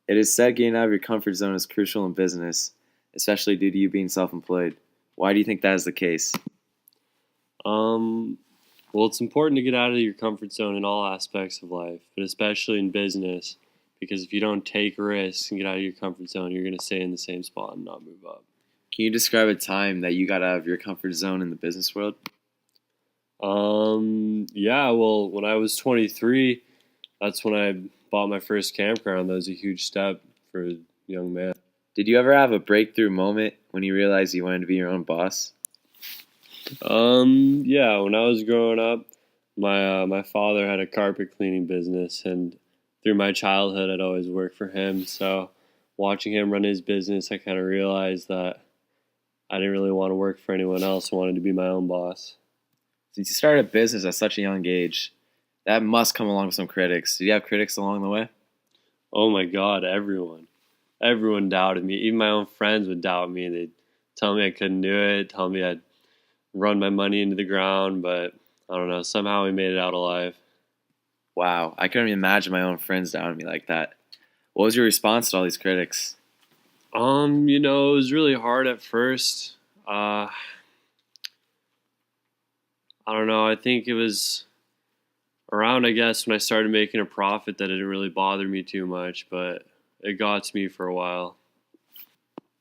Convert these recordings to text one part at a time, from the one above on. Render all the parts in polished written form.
It is said getting out of your comfort zone is crucial in business, especially due to you being self-employed. Why do you think that is the case? Um, well, it's important to get out of your comfort zone in all aspects of life, but especially in business, because if you don't take risks and get out of your comfort zone, you're going to stay in the same spot and not move up. Can you describe a time that you got out of your comfort zone in the business world? Yeah, well, when I was 23, that's when I bought my first campground. That was a huge step for a young man. Did you ever have a breakthrough moment when you realized you wanted to be your own boss? Yeah, when I was growing up, my father had a carpet cleaning business, and through my childhood, I'd always worked for him. So, watching him run his business, I kind of realized that I didn't really want to work for anyone else. I wanted to be my own boss. Since you started a business at such a young age, that must come along with some critics. Did you have critics along the way? Oh my God, everyone doubted me. Even my own friends would doubt me. They'd tell me I couldn't do it, tell me I'd run my money into the ground, but I don't know. Somehow we made it out alive. Wow, I couldn't imagine my own friends doubting me like that. What was your response to all these critics? It was really hard at first. I don't know. I think it was around, I guess, when I started making a profit that it didn't really bother me too much, but it got to me for a while.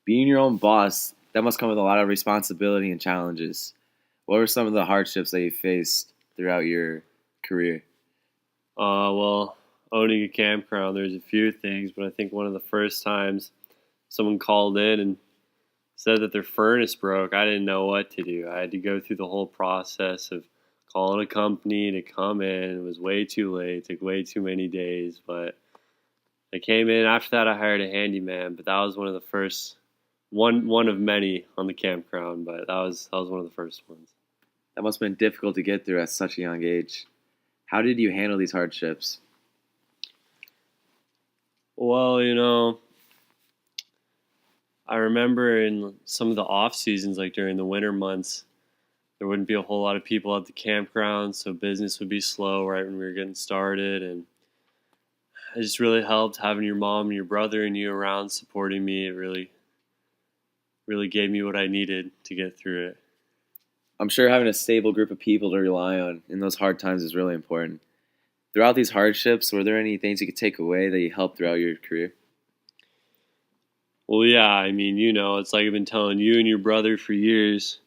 Being your own boss, that must come with a lot of responsibility and challenges. What were some of the hardships that you faced throughout your career? Well, owning a campground, there's a few things, but I think one of the first times someone called in and said that their furnace broke, I didn't know what to do. I had to go through the whole process of calling a company to come in. It was way too late, took way too many days, but I came in. After that, I hired a handyman, but that was one of the first, one of many on the campground, but that was one of the first ones. That must have been difficult to get through at such a young age. How did you handle these hardships? Well, I remember in some of the off seasons, like during the winter months, there wouldn't be a whole lot of people at the campground, so business would be slow right when we were getting started, and it just really helped having your mom and your brother and you around supporting me. It really gave me what I needed to get through it. I'm sure having a stable group of people to rely on in those hard times is really important. Throughout these hardships, were there any things you could take away that you helped throughout your career? Well, yeah, I mean, it's like I've been telling you and your brother for years.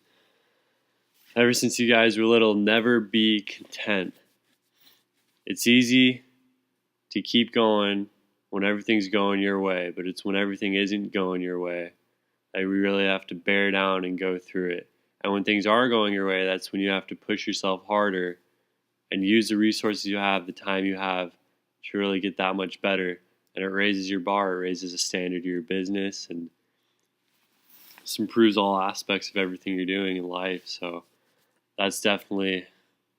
Ever since you guys were little, never be content. It's easy to keep going when everything's going your way, but it's when everything isn't going your way that we really have to bear down and go through it. And when things are going your way, that's when you have to push yourself harder and use the resources you have, the time you have to really get that much better. And it raises your bar, it raises the standard of your business, and just improves all aspects of everything you're doing in life. So that's definitely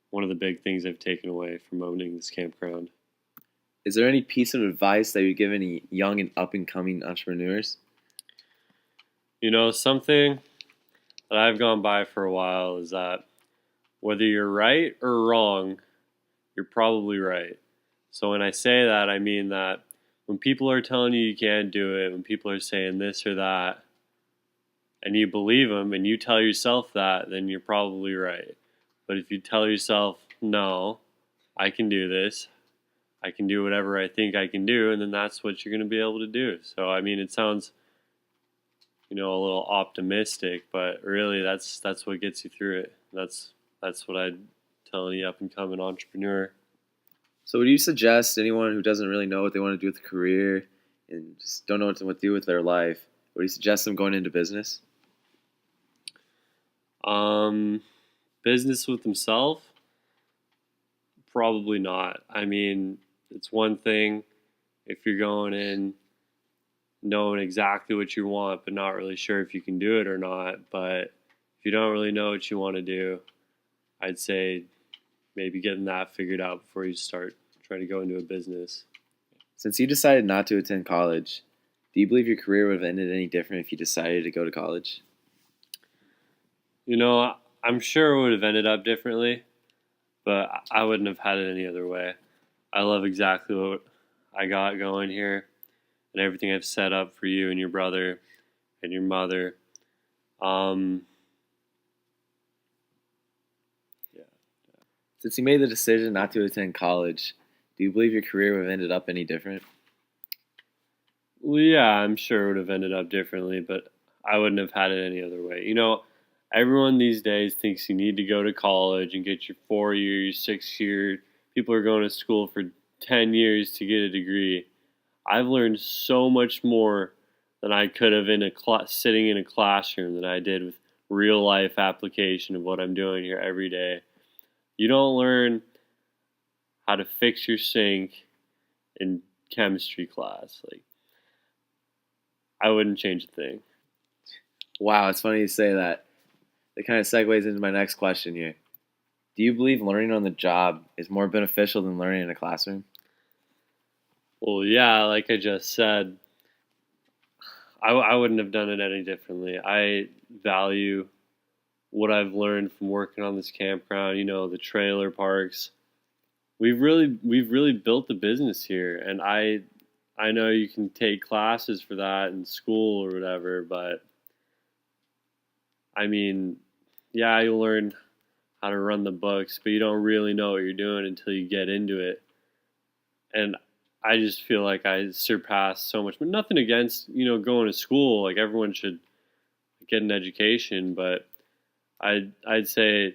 one of the big things I've taken away from owning this campground. Is there any piece of advice that you'd give any young and up and coming entrepreneurs? Something that I've gone by for a while is that whether you're right or wrong, you're probably right. So when I say that, I mean that when people are telling you can't do it, when people are saying this or that, and you believe them and you tell yourself that, then you're probably right. But if you tell yourself, no, I can do this, I can do whatever I think I can do, and then that's what you're going to be able to do. So, I mean, it sounds, a little optimistic, but really that's what gets you through it. That's what I'd tell any up and coming entrepreneur. So, would you suggest anyone who doesn't really know what they want to do with a career and just don't know what to do with their life, would you suggest them going into business? Business with himself? Probably not. I mean, it's one thing if you're going in knowing exactly what you want, but not really sure if you can do it or not. But if you don't really know what you want to do, I'd say maybe getting that figured out before you start trying to go into a business. Since you decided not to attend college, do you believe your career would have ended any different if you decided to go to college? I'm sure it would have ended up differently, but I wouldn't have had it any other way. I love exactly what I got going here, and everything I've set up for you and your brother and your mother. Yeah. Since you made the decision not to attend college, do you believe your career would have ended up any different? Well, yeah, I'm sure it would have ended up differently, but I wouldn't have had it any other way. Everyone these days thinks you need to go to college and get your 4 year, 6 year. People are going to school for 10 years to get a degree. I've learned so much more than I could have sitting in a classroom than I did with real life application of what I'm doing here every day. You don't learn how to fix your sink in chemistry class. I wouldn't change a thing. Wow, it's funny you say that. It kind of segues into my next question here. Do you believe learning on the job is more beneficial than learning in a classroom? Well, yeah, like I just said, I wouldn't have done it any differently. I value what I've learned from working on this campground, the trailer parks. We've really built the business here, and I know you can take classes for that in school or whatever, but I mean, yeah, you learn how to run the books, but you don't really know what you're doing until you get into it. And I just feel like I surpassed so much, but nothing against, going to school. Like everyone should get an education, but I'd say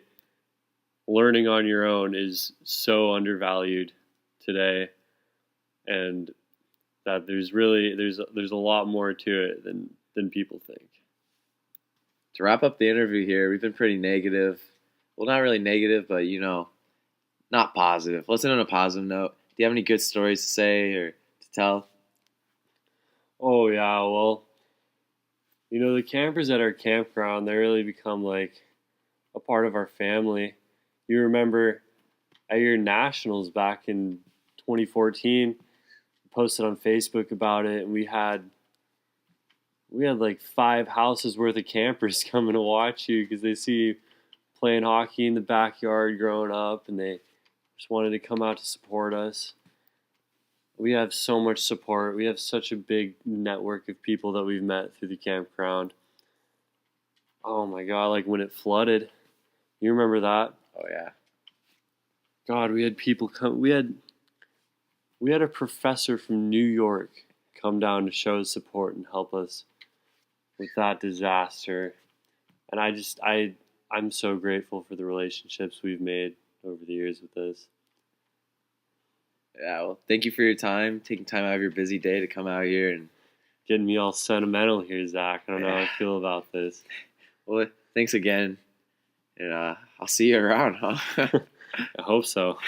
learning on your own is so undervalued today, and that there's a lot more to it than people think. To wrap up the interview here, we've been pretty negative. Well, not really negative, but not positive. Let's end on a positive note. Do you have any good stories to say or to tell? Oh yeah, well, the campers at our campground, they really become like a part of our family. You remember at your nationals back in 2014, posted on Facebook about it, and we had like 5 houses worth of campers coming to watch you because they see you playing hockey in the backyard growing up, and they just wanted to come out to support us. We have so much support. We have such a big network of people that we've met through the campground. Oh my God, like when it flooded. You remember that? Oh yeah. God, we had people come. We had a professor from New York come down to show his support and help us with that disaster. And I'm so grateful for the relationships we've made over the years with this. Yeah, well, thank you for your time, taking time out of your busy day to come out here and getting me all sentimental here, Zach. I don't know how I feel about this. Well, thanks again, and I'll see you around, huh? I hope so.